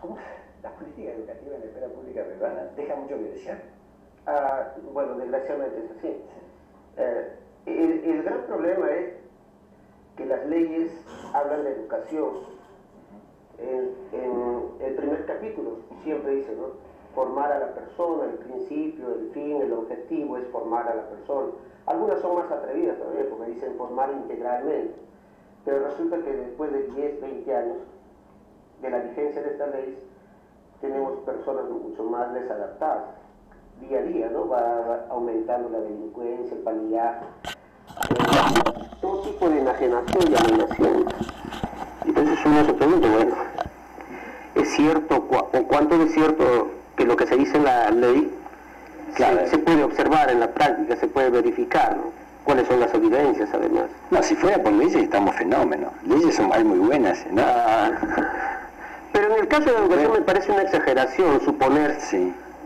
¿Cómo? La política educativa en la escuela pública peruana deja mucho que desear. Bueno, desgraciadamente es así. El gran problema es que las leyes hablan de educación. En el primer capítulo siempre dice, ¿no? Formar a la persona, el principio, el fin, el objetivo es formar a la persona. Algunas son más atrevidas todavía porque dicen formar integralmente. Pero resulta que después de 10, 20 años de la vigencia de esta ley, tenemos personas mucho más desadaptadas. Día a día, ¿no? Va aumentando la delincuencia, el palillaje, todo tipo de enajenación y alienación. Entonces uno se pregunta, bueno, ¿es cierto o cuánto es cierto que lo que se dice en la ley se puede observar en la práctica, se puede verificar, ¿no? ¿Cuáles son las evidencias, además? No, si fuera por leyes estamos fenómenos. Leyes hay muy buenas, ¿no? Pero en el caso de la educación me parece una exageración suponer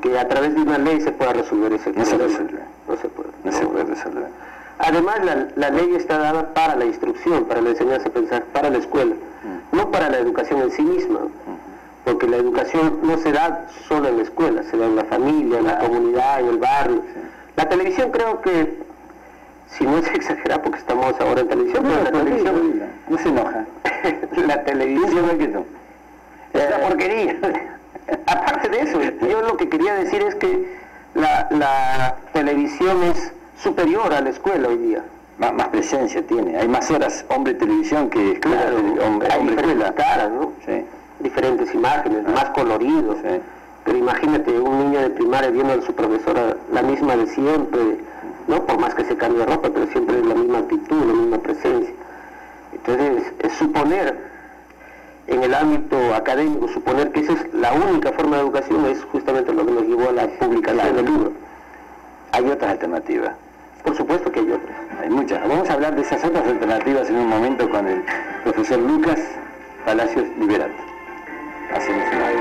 que a través de una ley se pueda resolver ese problema. No se resuelve. No se puede. No se puede resolver. Además, la ley está dada para la instrucción, para la enseñanza a pensar, para la escuela, no para la educación en sí misma. Porque la educación no se da solo en la escuela, se da en la familia, en la comunidad, en el barrio. La televisión creo que, si no es exagerado porque estamos ahora en televisión, pero la televisión no se enoja. La televisión es la porquería. Aparte de eso, yo lo que quería decir es que la televisión es superior a la escuela hoy día. Más presencia tiene, hay más horas hombre televisión que escuela. Claro, hay diferentes caras, ¿no? Sí. Diferentes imágenes, más coloridos. Sí. Pero imagínate un niño de primaria viendo a su profesora la misma de siempre, ¿no? Por más que se cambie de ropa, pero siempre es la misma actitud, la misma presencia. Entonces, es suponer, en el ámbito académico, suponer que esa es la única forma de educación es justamente lo que nos llevó a la publicación del libro. Hay otras alternativas. Por supuesto que hay otras. Hay muchas. Vamos a hablar de esas otras alternativas en un momento con el profesor Lucas Palacios Liberato. Hacemos una...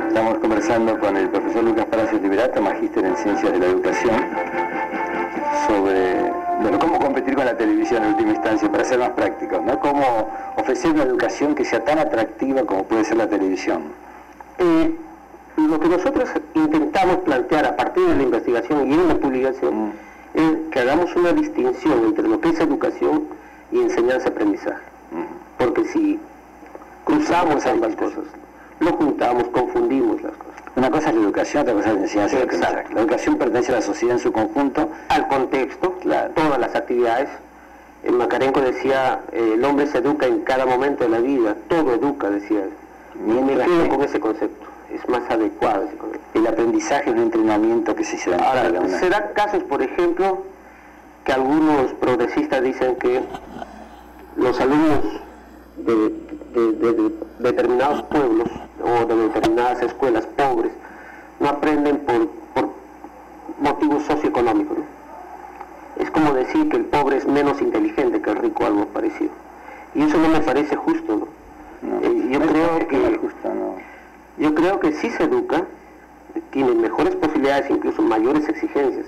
Estamos conversando con el profesor Lucas Palacios Liberato, magíster en Ciencias de la Educación, sobre cómo competir con la televisión en última instancia, para ser más prácticos, ¿no? Cómo ofrecer una educación que sea tan atractiva como puede ser la televisión. Lo que nosotros intentamos plantear a partir de la investigación y en la publicación es que hagamos una distinción entre lo que es educación y enseñanza-aprendizaje. Porque si cruzamos ambas cosas, lo juntamos, confundimos las cosas. Una cosa es la educación, otra cosa es la enseñanza y aprendizaje. La educación pertenece a la sociedad en su conjunto. Al contexto, claro. Todas las actividades. Macarenco decía, el hombre se educa en cada momento de la vida, todo educa, decía. Y me quedo con ese concepto, es más adecuado ese concepto. El aprendizaje es un entrenamiento que se da. Ahora, se dan casos, por ejemplo, que algunos progresistas dicen que los alumnos de determinados pueblos o de determinadas escuelas pobres no aprenden por motivos socioeconómicos, ¿no? Es como decir que el pobre es menos inteligente que el rico, algo parecido. Y eso no me parece justo, ¿no? Yo creo que sí se educa, tiene mejores posibilidades, incluso mayores exigencias,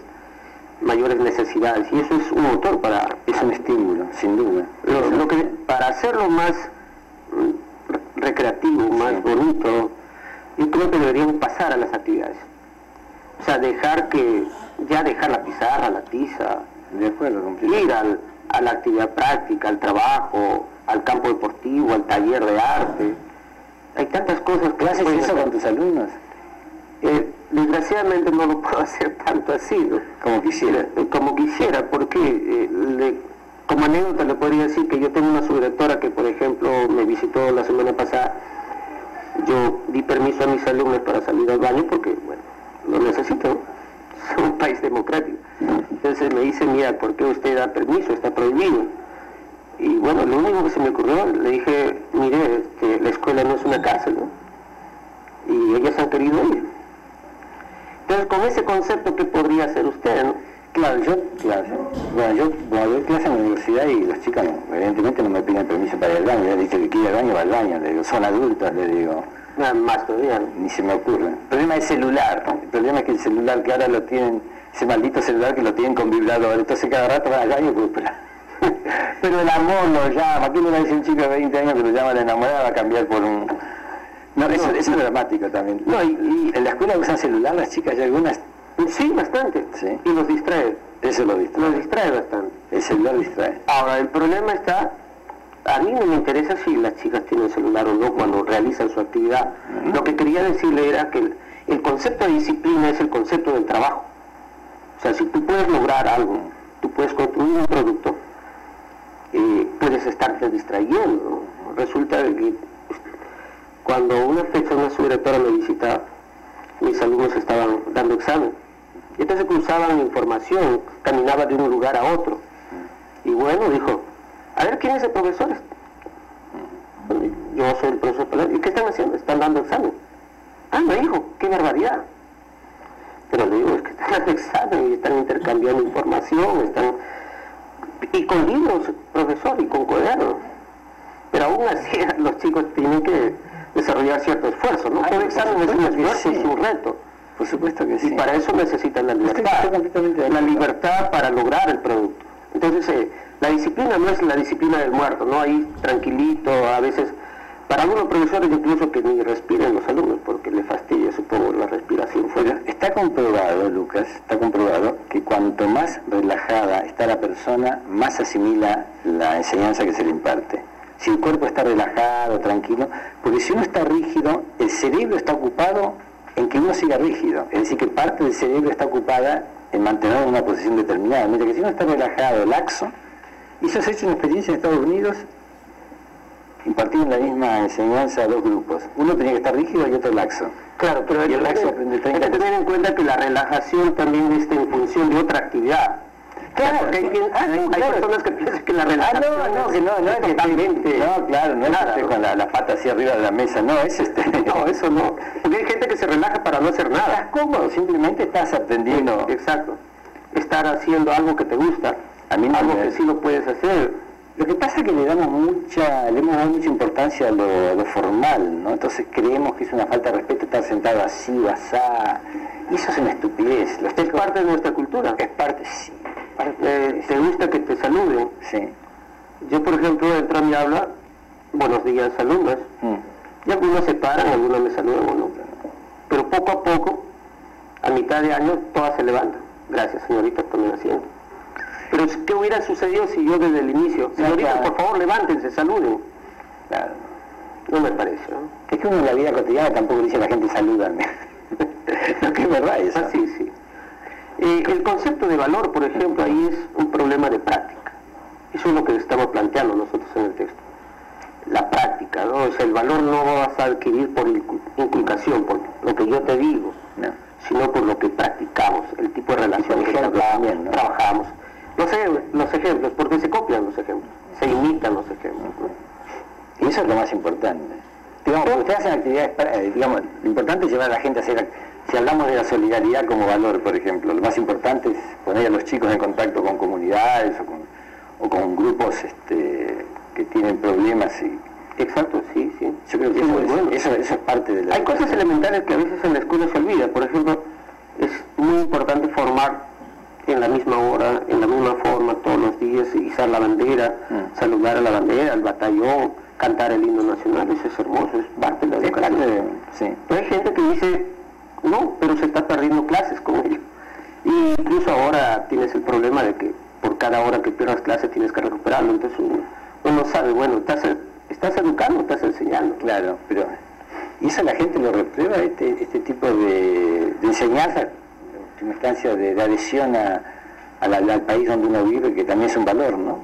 mayores necesidades, y eso es un motor es un estímulo, sin duda. Para hacerlo más recreativo, más bonito, yo creo que deberíamos pasar a las actividades. O sea, dejar la pizarra, la tiza, de acuerdo, ir a la actividad práctica, al trabajo, al campo deportivo, al taller de arte. Hay tantas cosas que haces eso con tus alumnos. Desgraciadamente no lo puedo hacer tanto así, ¿no? Como quisiera, porque como anécdota le podría decir que yo tengo una subdirectora que, por ejemplo, me visitó la semana pasada. Yo di permiso a mis alumnos para salir al baño porque, bueno, lo necesito, ¿no? Es un país democrático. Entonces me dice, mira, ¿por qué usted da permiso? Está prohibido. Y bueno, lo único que se me ocurrió, le dije, mire, la escuela no es una cárcel, ¿no? Y ellas han querido ir. Entonces, con ese concepto, ¿qué podría hacer usted, no? Claro, yo doy clase en la universidad y las chicas evidentemente no me piden permiso para ir al baño. Ya dice que quiere ir al baño, va al baño. Le digo, son adultas, le digo. Nada más todavía, ¿no? Ni se me ocurre. El problema es celular. problema es que el celular que ahora lo tienen, ese maldito celular que lo tienen con vibrador, entonces cada rato van al baño, pues, pero el amor lo llama. ¿Quién le va a decir a un chico de 20 años que lo llama la enamorada va a cambiar por un...? No, eso es dramático también. No, y en la escuela usan celular las chicas y algunas... Sí, bastante. Sí. Y los distrae. Eso lo distrae. Los distrae bastante. El celular distrae. Ahora, el problema está... A mí no me interesa si las chicas tienen celular o no cuando realizan su actividad. Lo que quería decirle era que el concepto de disciplina es el concepto del trabajo. O sea, si tú puedes lograr algo, tú puedes construir un producto, puedes estarte distrayendo. Resulta que cuando una fecha una subdirectora me visitaba, mis alumnos estaban dando examen. Entonces cruzaban información, caminaba de un lugar a otro. Y bueno, dijo, a ver, ¿quién es el profesor? Yo soy el profesor. ¿Y qué están haciendo? Están dando examen. Ah, me dijo, qué barbaridad. Pero le digo, es que están dando examen y están intercambiando información, están... Y con libros, profesor, y con cuadernos. Pero aún así los chicos tienen que desarrollar cierto esfuerzo, ¿no? Cada examen es un esfuerzo, es un reto. Por supuesto que sí. Y para eso necesitan la libertad. La libertad para lograr el producto. Entonces, la disciplina no es la disciplina del muerto, ¿no? Ahí tranquilito, a veces... Para algunos profesores incluso que ni respiren los alumnos porque les fastidia, supongo, la respiración. Bueno, está comprobado, Lucas, está comprobado que cuanto más relajada está la persona, más asimila la enseñanza que se le imparte. Si el cuerpo está relajado, tranquilo, porque si uno está rígido, el cerebro está ocupado en que uno siga rígido. Es decir, que parte del cerebro está ocupada en mantener una posición determinada. Mientras que si uno está relajado, laxo, y eso se ha hecho una experiencia en Estados Unidos, impartieron la misma enseñanza a dos grupos. Uno tenía que estar rígido y otro laxo. Claro, pero y el laxo aprende 30%. Hay que tener en cuenta que la relajación también está en función de otra actividad. Claro, porque hay personas que piensan que la relajación no es totalmente... No, claro, no es nada, con la pata así arriba de la mesa, no, es No, eso no. Porque hay gente que se relaja para no hacer nada. Estás cómodo, simplemente estás aprendiendo. Exacto. Estar haciendo algo que te gusta, a mí no algo que sí lo puedes hacer. Lo que pasa es que le hemos dado mucha importancia a lo formal, ¿no? Entonces creemos que es una falta de respeto estar sentado así o asá. Y eso es una estupidez. Es parte de nuestra cultura. Es parte, sí. ¿Te gusta que te saluden? Sí. Yo, por ejemplo, entro a mi aula, buenos días, alumnos, y algunos se paran, algunos me saludan o no. Pero poco a poco, a mitad de año, todas se levantan. Gracias, señorita, por mi asiento. Pero ¿qué hubiera sucedido si yo desde el inicio? Señorita, claro, por favor, levántense, saluden. Claro. No me parece, ¿no? Es que uno en la vida cotidiana tampoco dice a la gente salúdame. No, que es verdad eso. Ah, sí, sí. El concepto de valor, por ejemplo, ahí es un problema de práctica. Eso es lo que estamos planteando nosotros en el texto. La práctica, ¿no? O sea, el valor no vas a adquirir por inculcación, por lo que yo te digo, no, sino por lo que practicamos, el tipo de relación que trabajamos. Los ejemplos, porque se copian los ejemplos, se imitan los ejemplos, ¿no? Y eso es lo más importante. Digamos, cuando ustedes hacen actividades, digamos, lo importante es llevar a la gente a hacer, si hablamos de la solidaridad como valor, por ejemplo, lo más importante es poner a los chicos en contacto con comunidades o con grupos que tienen problemas. Exacto, sí, sí. Yo creo que eso es parte de la... Hay cosas elementales que a veces en la escuela se olvida. Por ejemplo, es muy importante formar en la misma hora, en la misma forma, todos los días, izar la bandera, saludar a la bandera, al batallón, cantar el himno nacional. Eso es hermoso, es parte de la educación. Sí. Pero hay gente que dice, no, pero se está perdiendo clases con ello. Y incluso ahora tienes el problema de que por cada hora que pierdas clase tienes que recuperarlo. Entonces uno sabe, bueno, estás educando, estás enseñando. Claro, pero... ¿Y eso la gente lo reprueba, este tipo de enseñanza? En instancia de adhesión al país donde uno vive, que también es un valor, ¿no?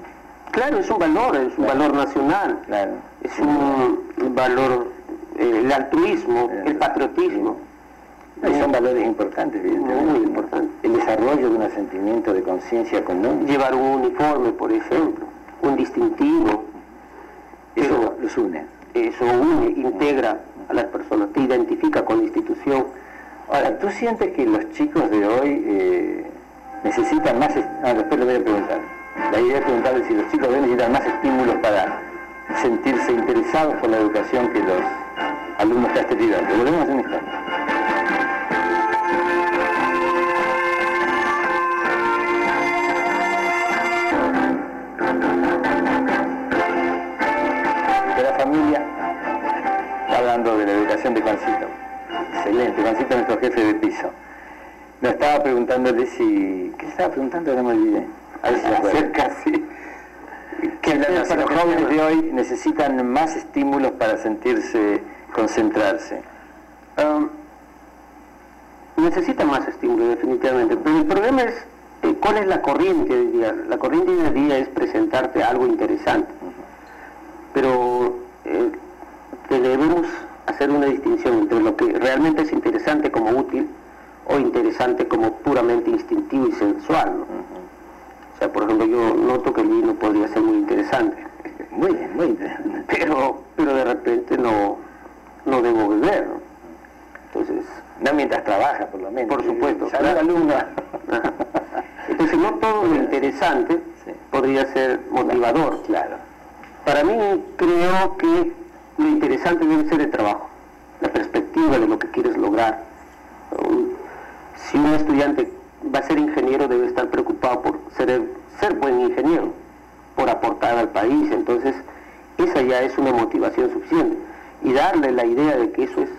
Claro, es un valor nacional, claro. Es un valor, el altruismo, el patriotismo. Y son valores importantes, evidentemente. Muy importantes. El desarrollo de un sentimiento de conciencia común. Llevar un uniforme, por ejemplo, un distintivo. Eso los une. Eso une, integra a las personas, te identifica con la institución. Ahora, ¿tú sientes que los chicos de hoy necesitan más... después lo voy a preguntar. La idea es preguntarle si los chicos de hoy necesitan más estímulos para sentirse interesados por la educación que los alumnos posteriores. Volvemos en un instante. nuestro jefe de piso. Nos estaba preguntándole si... ¿Qué estaba preguntando? No me olvidé. A ver si acerca, sí. Que los jóvenes de hoy necesitan más estímulos para sentirse, concentrarse. Necesitan más estímulos, definitivamente. Pero el problema es, ¿cuál es la corriente hoy día? La corriente hoy día es presentarte algo interesante. Pero debemos hacer una distinción entre lo que realmente es interesante como útil o interesante como puramente instintivo y sensual, ¿no? O sea, por ejemplo, yo noto que el vino podría ser muy interesante. Muy bien, muy bien. Pero de repente no debo beber, ¿no? Entonces... No mientras trabaja, por lo menos. Por supuesto. Salud, alumna. Entonces, no todo lo interesante podría ser motivador. Claro. Para mí, creo que lo interesante debe ser el trabajo, la perspectiva de lo que quieres lograr. Si un estudiante va a ser ingeniero, debe estar preocupado por ser buen ingeniero, por aportar al país. Entonces, esa ya es una motivación suficiente. Y darle la idea de que eso es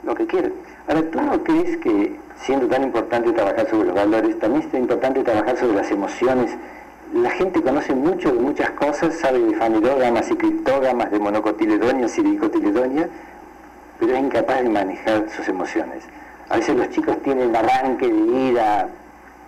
lo que quiere. Ahora, ¿tú no crees que, siendo tan importante trabajar sobre los valores, también es importante trabajar sobre las emociones? La gente conoce mucho de muchas cosas, sabe de fanerógamas y criptógamas, de monocotiledonias y dicotiledonias, pero es incapaz de manejar sus emociones. A veces los chicos tienen arranque de ira,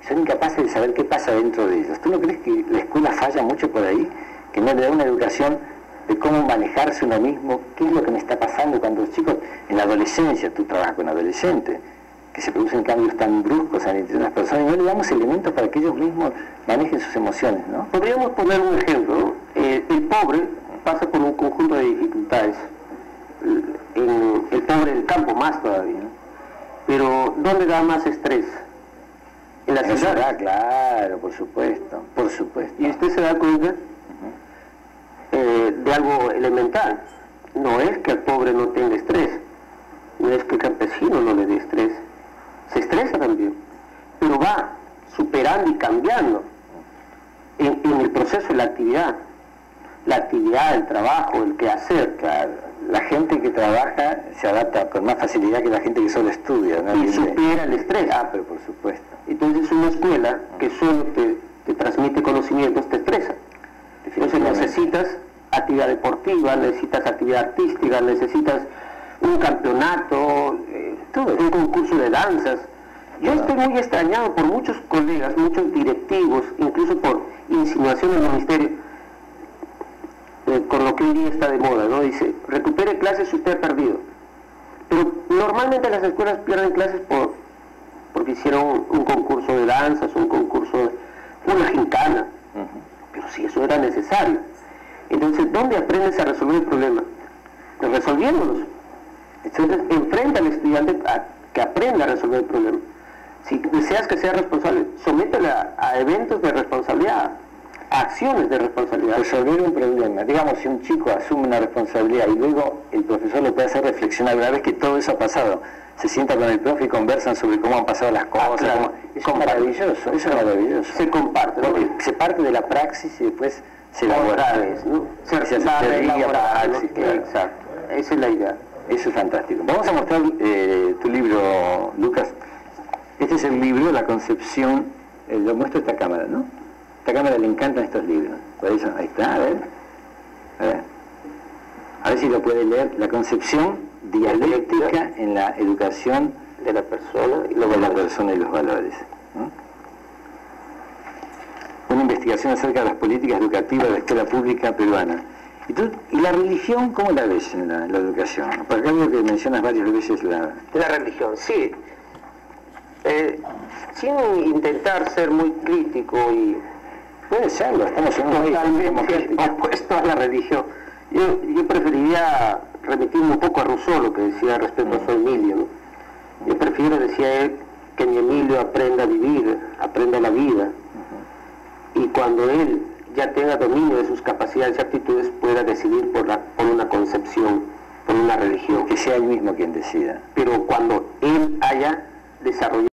son incapaces de saber qué pasa dentro de ellos. ¿Tú no crees que la escuela falla mucho por ahí? Que no le da una educación de cómo manejarse uno mismo, qué es lo que me está pasando cuando los chicos, en la adolescencia, tú trabajas con adolescentes, que se producen cambios tan bruscos entre las personas, y no le damos elementos para que ellos mismos manejen sus emociones, ¿no? Podríamos poner un ejemplo, ¿no? El pobre pasa por un conjunto de dificultades, el pobre del campo más todavía, ¿no? Pero ¿dónde da más estrés? En la ciudad. Claro, por supuesto, por supuesto. Y usted se da cuenta de algo elemental. No es que el pobre no tenga estrés, no es que el campesino no le dé estrés, se estresa también, pero va superando y cambiando en el proceso de la actividad, el trabajo, el quehacer. Claro, la gente que trabaja se adapta con más facilidad que la gente que solo estudia, ¿no? Y supera el estrés. Pero por supuesto. Entonces una escuela que solo te transmite conocimientos te estresa. Entonces necesitas actividad deportiva, necesitas actividad artística, necesitas un campeonato, un concurso de danzas. Yo estoy muy extrañado por muchos colegas, muchos directivos, incluso por insinuaciones del ministerio, con lo que hoy día está de moda, ¿no? Dice, recupere clases si usted ha perdido. Pero normalmente las escuelas pierden clases porque hicieron un concurso de danzas, una gincana. Pero si eso era necesario. Entonces, ¿dónde aprendes a resolver el problema? Resolviéndolos. Entonces, enfrenta al estudiante a que aprenda a resolver el problema. Si deseas que sea responsable, sométele a eventos de responsabilidad, a acciones de responsabilidad. Resolver un problema. Digamos, si un chico asume una responsabilidad y luego el profesor lo puede hacer reflexionar, una vez que todo eso ha pasado, se sienta con el profe y conversan sobre cómo han pasado las cosas. Claro. Eso es maravilloso, eso es maravilloso. Se comparte, ¿no? Porque se parte de la praxis y después se elabora, ¿no? Se elaborar, ¿no? Claro. Exacto, esa es la idea. Eso es fantástico. Vamos a mostrar tu libro, Lucas. Este es el libro, La Concepción, lo muestro a esta cámara, ¿no? A esta cámara le encantan estos libros. Por eso, ahí está, a ver. A ver si lo puede leer. La concepción dialéctica en la educación de la persona y los valores. ¿No? Una investigación acerca de las políticas educativas de la escuela pública peruana. ¿Y la religión cómo la ves en la educación? Porque algo que mencionas varias veces la religión, sí. Sin intentar ser muy crítico y... Puede serlo, estamos en un totalmente opuesto a la religión. Yo preferiría remitirme un poco a Rousseau, lo que decía respecto a su Emilio, ¿no? Yo prefiero, decía él, que mi Emilio aprenda a vivir, aprenda la vida, y cuando él ya tenga dominio de sus capacidades y aptitudes, pueda decidir por una concepción, por una religión. Que sea él mismo quien decida. Pero cuando él haya desarrollado